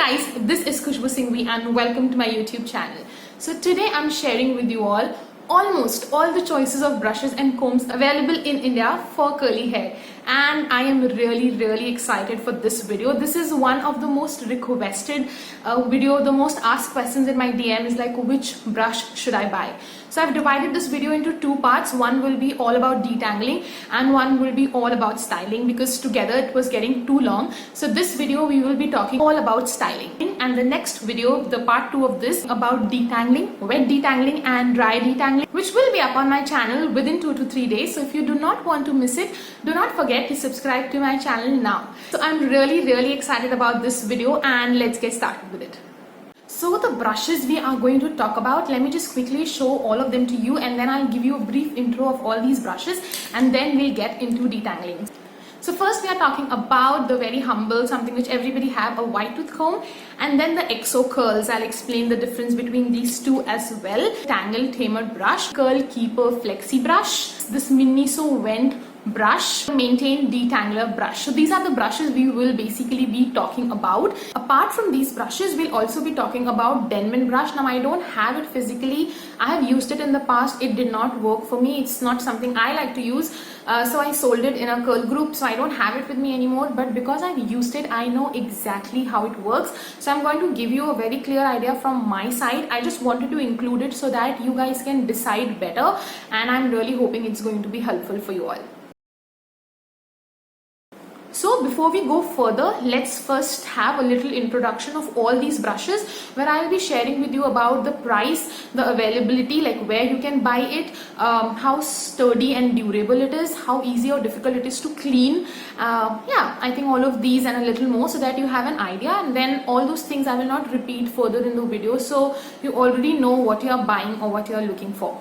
guys, this is Khushbu Singhvi and welcome to my YouTube channel. So today I'm sharing with you all almost all the choices of brushes and combs available in India for curly hair, and I am really excited for this video. This is one of the most requested video. The most asked questions in my DM is like, which brush should I buy? So I've divided this video into two parts. One will be all about detangling and one will be all about styling, because together it was getting too long. So this video we will be talking all about styling, and the next video, the part 2 of this, about detangling, wet detangling and dry detangling, which will be up on my channel within 2 to 3 days. So if you do not want to miss it, do not forget to subscribe to my channel now. So I'm really excited about this video, and let's get started with it. So the brushes we are going to talk about, let me just quickly show all of them to you, and then I'll give you a brief intro of all these brushes, and then we'll get into detangling. So first we are talking about the very humble, something which everybody have, a white tooth comb, and then the Exo curls. I'll explain the difference between these two as well. Tangle tamer brush, curl keeper flexi brush, this Miniso vent brush, maintain detangler brush. So these are the brushes we will basically be talking about. Apart from these brushes, we'll also be talking about Denman brush. Now I don't have it physically. I have used it in the past. It did not work for me. It's not something I like to use. So I sold it in a curl group. So I don't have it with me anymore. But because I've used it, I know exactly how it works. So I'm going to give you a very clear idea from my side. I just wanted to include it so that you guys can decide better. And I'm really hoping it's going to be helpful for you all. So before we go further, let's first have a little introduction of all these brushes, where I'll be sharing with you about the price, the availability, like where you can buy it, how sturdy and durable it is, how easy or difficult it is to clean. Yeah, I think all of these and a little more, so that you have an idea, and then all those things I will not repeat further in the video, so you already know what you are buying or what you are looking for.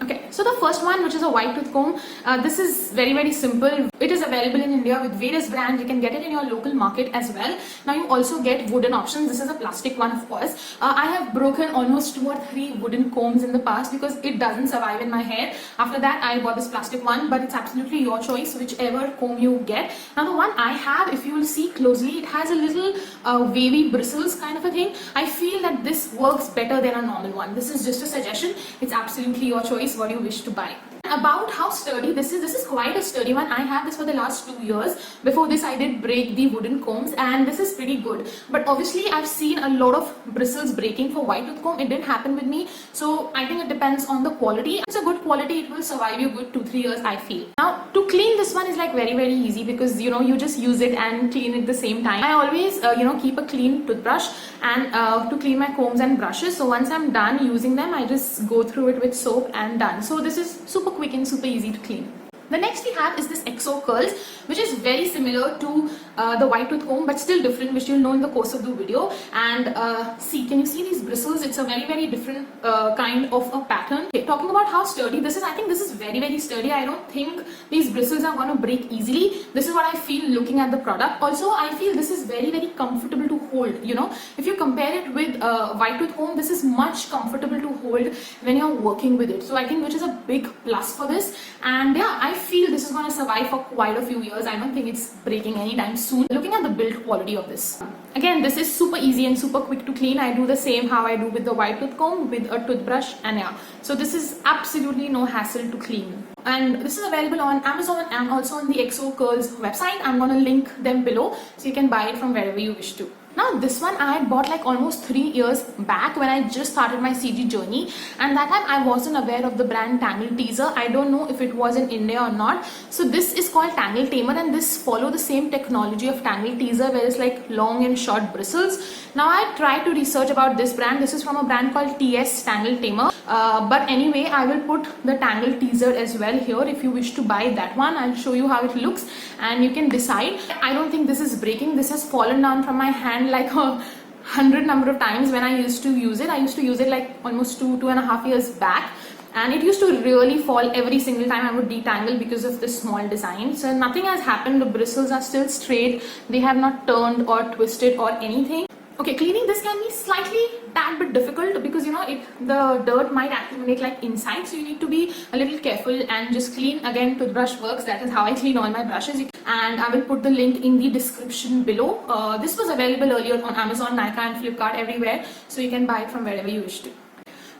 Okay, so the first one, which is a white tooth comb, this is very simple. It is available in India with various brands. You can get it in your local market as well. Now you also get wooden options. This is a plastic one, of course. I have broken almost 2 or 3 wooden combs in the past because it doesn't survive in my hair. After that, I bought this plastic one, but it's absolutely your choice, whichever comb you get. Now the one I have, if you will see closely, it has a little wavy bristles kind of a thing. I feel that this works better than a normal one. This is just a suggestion. It's absolutely your choice what you wish to buy. About how sturdy this is quite a sturdy one. I have this for the last 2 years. Before this I did break the wooden combs, and this is pretty good. But obviously I've seen a lot of bristles breaking for white tooth comb. It didn't happen with me, so I think it depends on the quality. If it's a good quality, it will survive you good 2-3 years, I feel. Now to clean this one is like very easy, because you just use it and clean it the same time. I always keep a clean toothbrush and to clean my combs and brushes. So once I'm done using them, I just go through it with soap and done. So this is super quick and super easy to clean. The next we have is this Exo curls, which is very similar to the white tooth comb, but still different, which you'll know in the course of the video. And see, can you see these bristles? It's a very different kind of a pattern. Okay, talking about how sturdy this is, I think this is very sturdy. I don't think these bristles are going to break easily. This is what I feel looking at the product. Also, I feel this is very comfortable to hold. If you compare it with white tooth comb, this is much comfortable to hold when you're working with it. So I think which is a big plus for this. And yeah, I feel this is going to survive for quite a few years. I don't think it's breaking anytime soon. Looking at the build quality of this, again, this is super easy and super quick to clean. I do the same how I do with the white tooth comb with a toothbrush, and yeah, so this is absolutely no hassle to clean. And this is available on Amazon and also on the Exo Curls website. I'm going to link them below, so you can buy it from wherever you wish to. Now this one I had bought like almost 3 years back when I just started my CG journey, and that time I wasn't aware of the brand Tangle Teezer. I don't know if it was in India or not. So this is called Tangle Tamer, and this follow the same technology of Tangle Teezer, where it's like long and short bristles. Now I tried to research about this brand. This is from a brand called TS Tangle Tamer. But anyway, I will put the Tangle Teezer as well here. If you wish to buy that one, I'll show you how it looks and you can decide. I don't think this is breaking. This has fallen down from my hand like a 100 number of times when I used to use it. I used to use it like almost 2.5 years back, and it used to really fall every single time I would detangle because of this small design. So nothing has happened. The bristles are still straight. They have not turned or twisted or anything. Okay, cleaning this can be slightly tad bit difficult because the dirt might accumulate like inside, so you need to be a little careful and just clean. Again, toothbrush works. That is how I clean all my brushes. And I will put the link in the description below. This was available earlier on Amazon, Nykaa and Flipkart, everywhere, so you can buy it from wherever you wish to.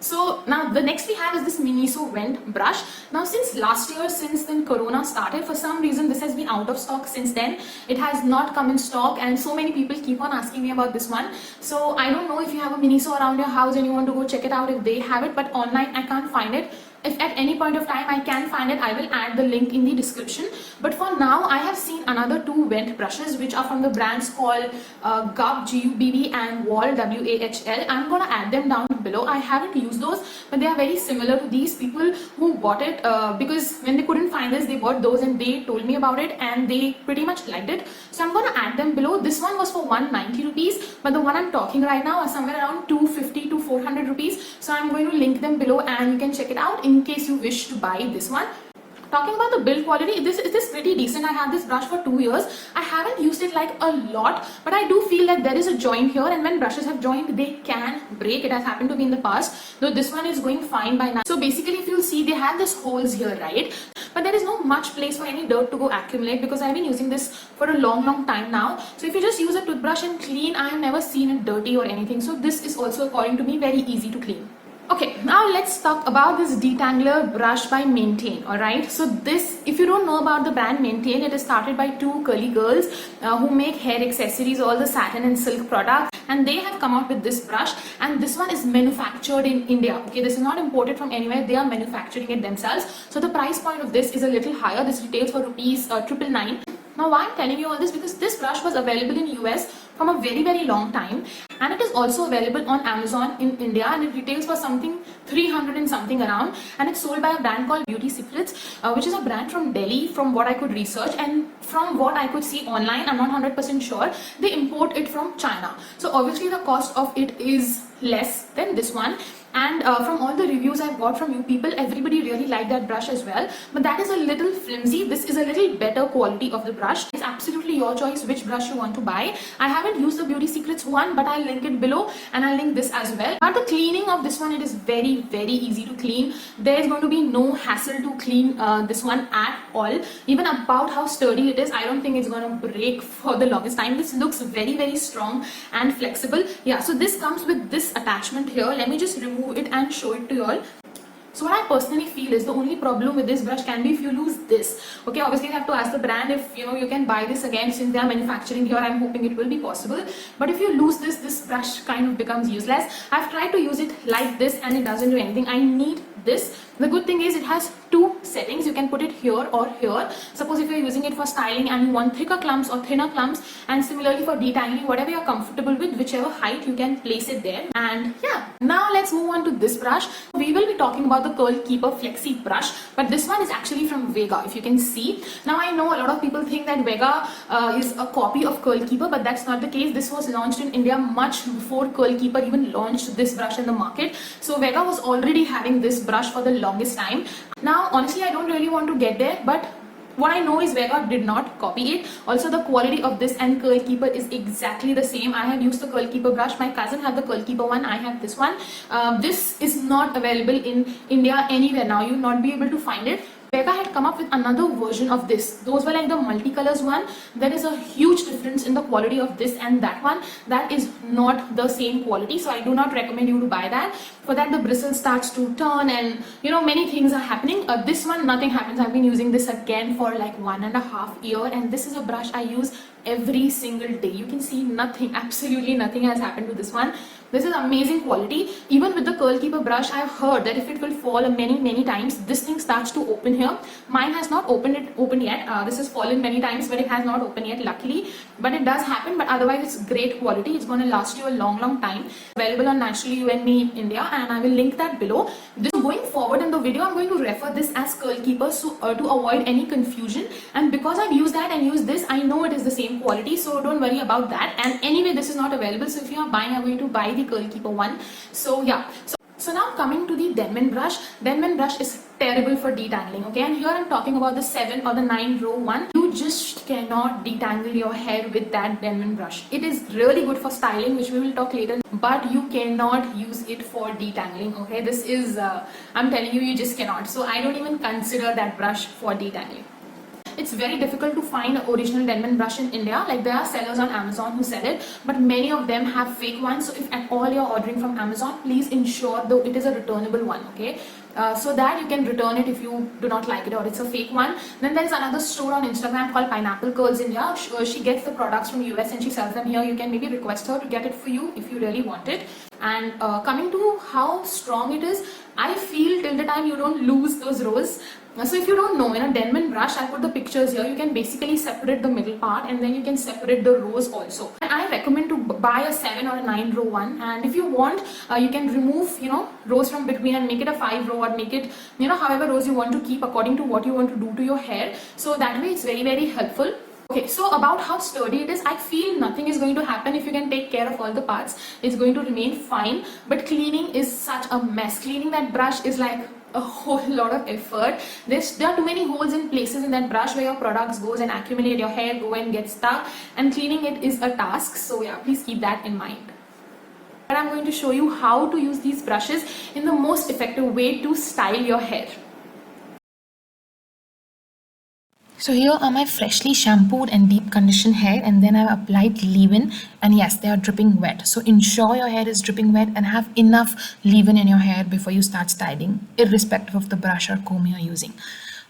So now the next we have is this Miniso Vent brush. Now since last year, since then Corona started, for some reason this has been out of stock since then. It has not come in stock and so many people keep on asking me about this one. So I don't know if you have a Miniso around your house and you want to go check it out if they have it, but online I can't find it. If at any point of time I can find it, I will add the link in the description. But for now, I have seen another two vent brushes which are from the brands called Gubb, G-U-B-B, and Wahl, W-A-H-L. I'm gonna add them down below. I haven't used those, but they are very similar to these. People who bought it because when they couldn't find this, they bought those and they told me about it and they pretty much liked it. So I'm gonna add them below. This one was for 190 rupees, but the one I'm talking right now is somewhere around 250 to 400 rupees. So I'm going to link them below and you can check it out in case you wish to buy this one. Talking about the build quality, this is pretty decent. I have this brush for 2 years. I haven't used it like a lot, but I do feel that there is a joint here, and when brushes have joint, they can break. It has happened to me in the past, though this one is going fine by now. So basically, if you'll see, they have this holes here, right? But there is no much place for any dirt to go accumulate because I've been using this for a long time now. So if you just use a toothbrush and clean, I have never seen it dirty or anything. So this is also, according to me, very easy to clean. Okay, now let's talk about this detangler brush by Maintain. Alright, so this, if you don't know about the brand Maintain, it is started by two curly girls who make hair accessories, all the satin and silk products, and they have come out with this brush, and this one is manufactured in India. Okay, this is not imported from anywhere, they are manufacturing it themselves. So the price point of this is a little higher. This retails for rupees 999. Now why I'm telling you all this, because this brush was available in US from a very long time, and it is also available on Amazon in India, and it retails for something 300 and something around, and it's sold by a brand called Beauty Secrets, which is a brand from Delhi from what I could research, and from what I could see online, I'm not 100% sure, they import it from China. So obviously the cost of it is less than this one. And from all the reviews I've got from you people, everybody really liked that brush as well. But that is a little flimsy. This is a little better quality of the brush. It's absolutely your choice which brush you want to buy. I haven't used the Beauty Secrets one, but I'll link it below and I'll link this as well. But the cleaning of this one, it is very easy to clean. There is going to be no hassle to clean this one at all. Even about how sturdy it is, I don't think it's going to break for the longest time. This looks very strong and flexible. Yeah, so this comes with this attachment here. Let me just remove it and show it to you all. So what I personally feel is the only problem with this brush can be if you lose this. Okay, obviously you have to ask the brand if you can buy this again, since they are manufacturing here. I'm hoping it will be possible. But if you lose this brush kind of becomes useless. I've tried to use it like this and it doesn't do anything. I need this. The good thing is it has two settings. You can put it here or here. Suppose if you're using it for styling and you want thicker clumps or thinner clumps, and similarly for detangling, whatever you're comfortable with, whichever height, you can place it there. And yeah, now let's move on to this brush. We will be talking about the Curl Keeper Flexi brush, but this one is actually from Vega, if you can see. Now I know a lot of people think that Vega is a copy of Curl Keeper, but that's not the case. This was launched in India much before Curl Keeper even launched this brush in the market. So Vega was already having this brush for the longest time. Now honestly, I don't really want to get there, but what I know is Vega did not copy it. Also, the quality of this and Curl Keeper is exactly the same. I have used the Curl Keeper brush. My cousin had the Curl Keeper one. I have this one. This is not available in India anywhere now. You will not be able to find it. Vega had come up with another version of this. Those were like the multicolors one. There is a huge difference in the quality of this and that one. That is not the same quality, so I do not recommend you to buy that. For that, the bristle starts to turn and many things are happening. This one, nothing happens. I've been using this again for like 1.5 years, and this is a brush I use every single day. You can see nothing, absolutely nothing has happened to this one. This is amazing quality. Even with the Curl Keeper brush, I've heard that if it will fall many times, this thing starts to open here. Mine has not opened yet. This has fallen many times, but it has not opened yet, luckily. But it does happen, but otherwise it's great quality. It's going to last you a long time. Available on Naturally You and Me in India, and I will link that below. Going forward in the video, I'm going to refer this as Curl Keeper to avoid any confusion. And because I've used that and used this, I know it is the same quality, so don't worry about that. And anyway, this is not available, so if you are buying, I'm going to buy the Curl Keeper one. So yeah. So now coming to the Denman brush is terrible for detangling, okay? And here I'm talking about the 7 or the 9 row one. You just cannot detangle your hair with that Denman brush. It is really good for styling, which we will talk later, but you cannot use it for detangling, okay? This is, I'm telling you, you just cannot. So I don't even consider that brush for detangling. It's very difficult to find an original Denman brush in India. Like there are sellers on Amazon who sell it, but many of them have fake ones. So if at all you're ordering from Amazon, please ensure though it is a returnable one, okay? So that you can return it if you do not like it or it's a fake one. Then there's another store on Instagram called Pineapple Curls India. She gets the products from US and she sells them here. You can maybe request her to get it for you if you really want it. And coming to how strong it is, I feel till the time you don't lose those rows. So if you don't know, in a Denman brush, I put the pictures here, you can basically separate the middle part and then you can separate the rows also. And I recommend to buy a 7 or a 9 row one, and if you want, you can remove, rows from between and make it a 5 row or make it, however rows you want to keep according to what you want to do to your hair. So that way it's very, very helpful. Okay, so about how sturdy it is, I feel nothing is going to happen if you can take care of all the parts. It's going to remain fine, but cleaning is such a mess. Cleaning that brush is like a whole lot of effort. There are too many holes in places in that brush where your products goes and accumulate, your hair go and get stuck, and cleaning it is a task. So yeah, please keep that in mind. But I'm going to show you how to use these brushes in the most effective way to style your hair. So here are my freshly shampooed and deep conditioned hair, and then I've applied leave-in, and yes, they are dripping wet. So ensure your hair is dripping wet and have enough leave-in in your hair before you start styling, irrespective of the brush or comb you're using.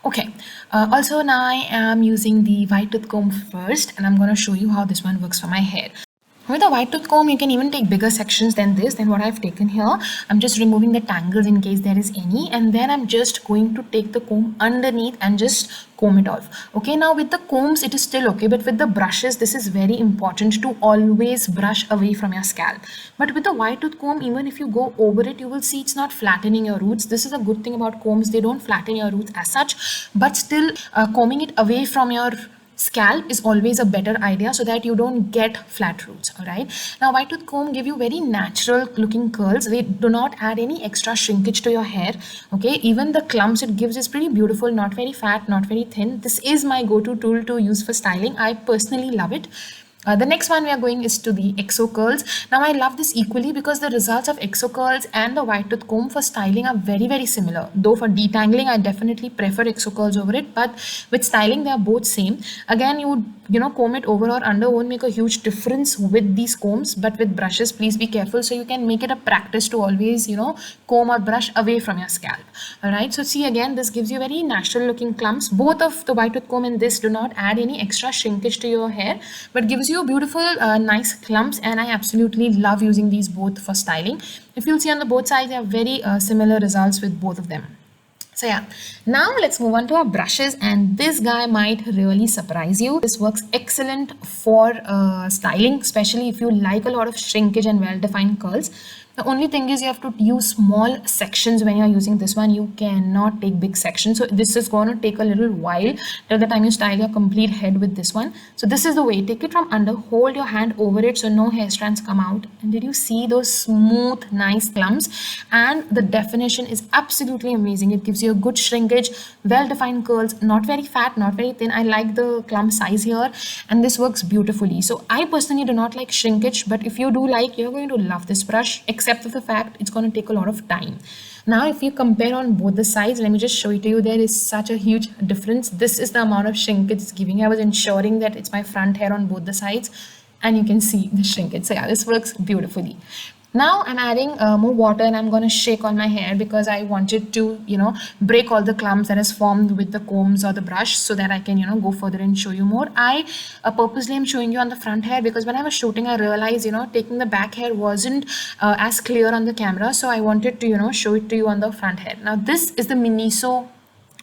Okay, also now I am using the white tooth comb first, and I'm going to show you how this one works for my hair. With a white tooth comb, you can even take bigger sections than this, than what I've taken here. I'm just removing the tangles in case there is any, and then I'm just going to take the comb underneath and just comb it off. Okay, now with the combs, it is still okay, but with the brushes, this is very important to always brush away from your scalp. But with the white tooth comb, even if you go over it, you will see it's not flattening your roots. This is a good thing about combs. They don't flatten your roots as such, but still combing it away from your scalp is always a better idea so that you don't get flat roots. All right, now white tooth comb give you very natural looking curls. They do not add any extra shrinkage to your hair. Okay, even the clumps it gives is pretty beautiful, not very fat, not very thin. This is my go-to tool to use for styling. I personally love it. The next one we are going is to the Exo Curls. Now I love this equally because the results of Exo Curls and the white tooth comb for styling are very, very similar. Though for detangling, I definitely prefer Exo Curls over it, but with styling, they are both same. Again, you would, comb it over or under won't make a huge difference with these combs, but with brushes, please be careful. So you can make it a practice to always, comb or brush away from your scalp. All right, so see again, this gives you very natural looking clumps. Both of the white tooth comb and this do not add any extra shrinkage to your hair, but gives you beautiful nice clumps, and I absolutely love using these both for styling. If you'll see on the both sides, they have very similar results with both of them. So yeah, now let's move on to our brushes, and this guy might really surprise you. This works excellent for styling, especially if you like a lot of shrinkage and well-defined curls. The only thing is you have to use small sections when you're using this one. You cannot take big sections. So this is going to take a little while till the time you style your complete head with this one. So this is the way. Take it from under, hold your hand over it so no hair strands come out. And did you see those smooth, nice clumps? And the definition is absolutely amazing. It gives you a good shrinkage, well-defined curls, not very fat, not very thin. I like the clump size here, and this works beautifully. So I personally do not like shrinkage, but if you do like, you're going to love this brush, except for the fact it's going to take a lot of time. Now if you compare on both the sides, let me just show it to you. There is such a huge difference. This is the amount of shrinkage it's giving. I was ensuring that it's my front hair on both the sides, and you can see the shrinkage. So yeah, this works beautifully. Now I'm adding more water, and I'm going to shake on my hair because I wanted to, break all the clumps that is formed with the combs or the brush so that I can, go further and show you more. I purposely am showing you on the front hair because when I was shooting, I realized, taking the back hair wasn't as clear on the camera. So I wanted to, show it to you on the front hair. Now this is the Miniso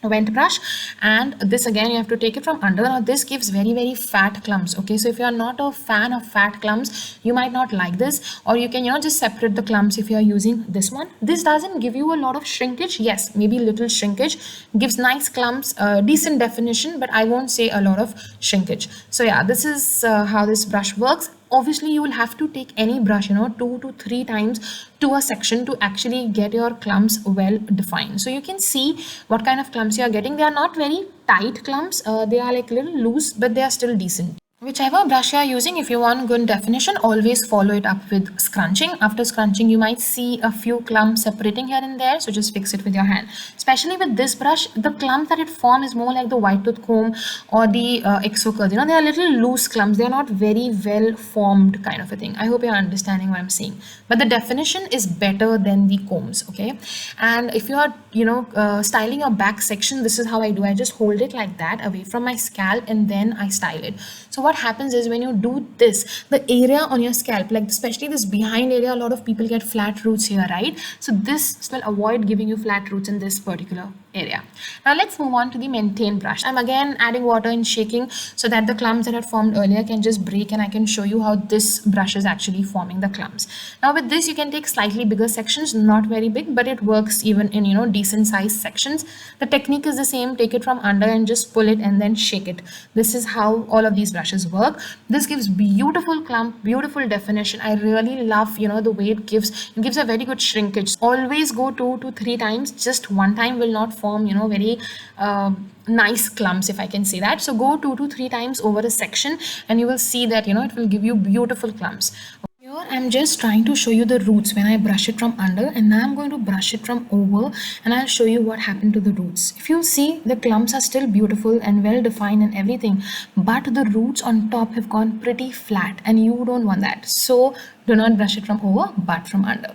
vent brush, and this again you have to take it from under. Now this gives very, very fat clumps. Okay, so if you are not a fan of fat clumps, you might not like this, or you can just separate the clumps if you are using this one. This doesn't give you a lot of shrinkage. Yes, maybe little shrinkage, gives nice clumps, decent definition, but I won't say a lot of shrinkage. So yeah, this is how this brush works. Obviously you will have to take any brush, 2 to 3 times to a section to actually get your clumps well defined. So you can see what kind of clumps you are getting. They are not very tight clumps, they are like a little loose, but they are still decent. Whichever brush you are using, if you want good definition, always follow it up with scrunching. After scrunching, you might see a few clumps separating here and there, so just fix it with your hand. Especially with this brush, the clump that it forms is more like the white tooth comb or the exo curls. They are little loose clumps. They are not very well formed kind of a thing. I hope you're understanding what I'm saying. But the definition is better than the combs, okay? And if you are, styling your back section, this is how I do. I just hold it like that away from my scalp and then I style it. So what happens is when you do this, the area on your scalp, like especially this behind area, a lot of people get flat roots here, right? So this will avoid giving you flat roots in this particular area. Now let's move on to the maintain brush. I'm again adding water and shaking so that the clumps that had formed earlier can just break, and I can show you how this brush is actually forming the clumps. Now with this, you can take slightly bigger sections, not very big, but it works even in decent sized sections. The technique is the same. Take it from under and just pull it and then shake it. This is how all of these brushes work. This gives beautiful clump, beautiful definition. I really love the way it gives a very good shrinkage. Always go 2 to 3 times. Just one time will not form very nice clumps, if I can say that. So go 2 to 3 times over a section and you will see that it will give you beautiful clumps. Here I'm just trying to show you the roots when I brush it from under, and now I'm going to brush it from over and I'll show you what happened to the roots. If you see, the clumps are still beautiful and well defined and everything, but the roots on top have gone pretty flat and you don't want that. So do not brush it from over but from under.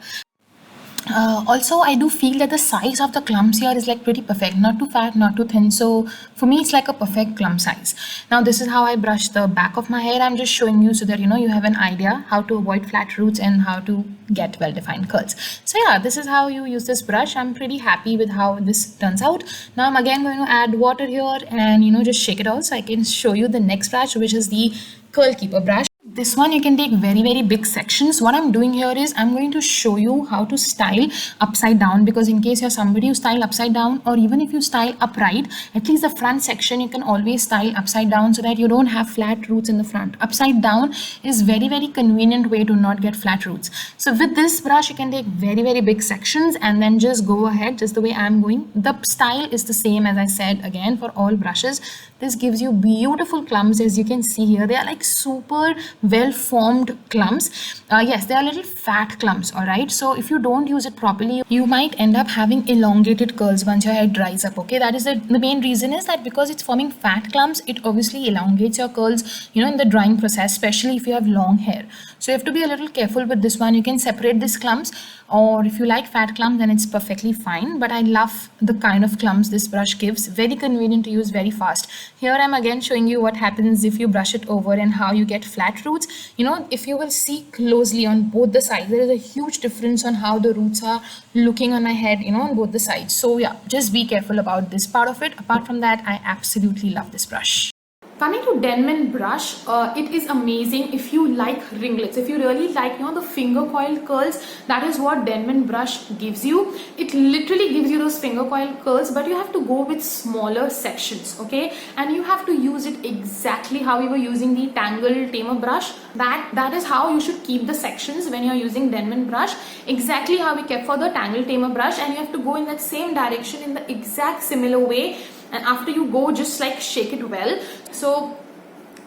Also, I do feel that the size of the clumps here is like pretty perfect, not too fat, not too thin. So for me, it's like a perfect clump size. Now this is how I brush the back of my hair. I'm just showing you so that you have an idea how to avoid flat roots and how to get well-defined curls. So yeah, this is how you use this brush. I'm pretty happy with how this turns out. Now I'm again going to add water here and just shake it out so I can show you the next brush, which is the curl keeper brush. This one you can take very big sections. What I'm doing here is I'm going to show you how to style upside down, because in case you're somebody who style upside down, or even if you style upright, at least the front section you can always style upside down so that you don't have flat roots in the front. Upside down is very convenient way to not get flat roots. So with this brush you can take very big sections and then just go ahead just the way I'm going. The style is the same as I said again for all brushes. This gives you beautiful clumps. As you can see here, they are like super well formed clumps. Yes, they are little fat clumps, all right? So if you don't use it properly, you might end up having elongated curls once your hair dries up, okay? That is the main reason is that because it's forming fat clumps, it obviously elongates your curls in the drying process, especially if you have long hair. So you have to be a little careful with this one. You can separate these clumps, or if you like fat clumps, then it's perfectly fine. But I love the kind of clumps this brush gives. Very convenient to use, very fast. Here I'm again showing you what happens if you brush it over and how you get flat roots. If you will see closely on both the sides, there is a huge difference on how the roots are looking on my head, on both the sides. So yeah, just be careful about this part of it. Apart from that, I absolutely love this brush. Coming to Denman brush, it is amazing if you like ringlets. If you really like the finger coil curls, that is what Denman brush gives you. It literally gives you those finger coil curls, but you have to go with smaller sections, okay? And you have to use it exactly how we were using the Tangle Tamer brush. That is how you should keep the sections when you're using Denman brush, exactly how we kept for the Tangle Tamer brush, and you have to go in that same direction in the exact similar way. And after you go, just like shake it well. So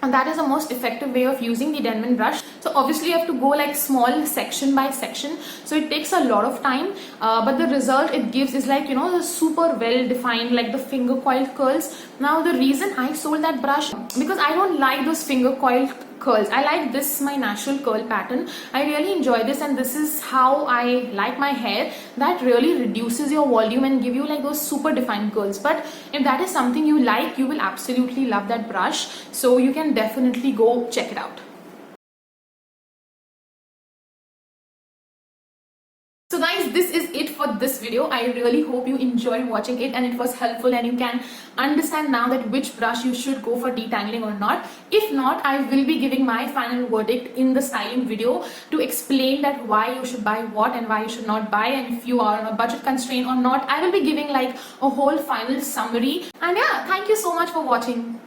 and that is the most effective way of using the Denman brush. So obviously you have to go like small section by section, so it takes a lot of time, but the result it gives is like the super well defined, like the finger coil curls. Now the reason I sold that brush, because I don't like those finger coil curls. I like this, my natural curl pattern. I really enjoy this, and this is how I like my hair. That really reduces your volume and give you like those super defined curls. But if that is something you like, you will absolutely love that brush. So you can definitely go check it out. So guys, this is it for this video. I really hope you enjoyed watching it and it was helpful and you can understand now that which brush you should go for detangling or not. If not, I will be giving my final verdict in the styling video to explain that why you should buy what and why you should not buy, and if you are on a budget constraint or not. I will be giving like a whole final summary. And yeah, thank you so much for watching.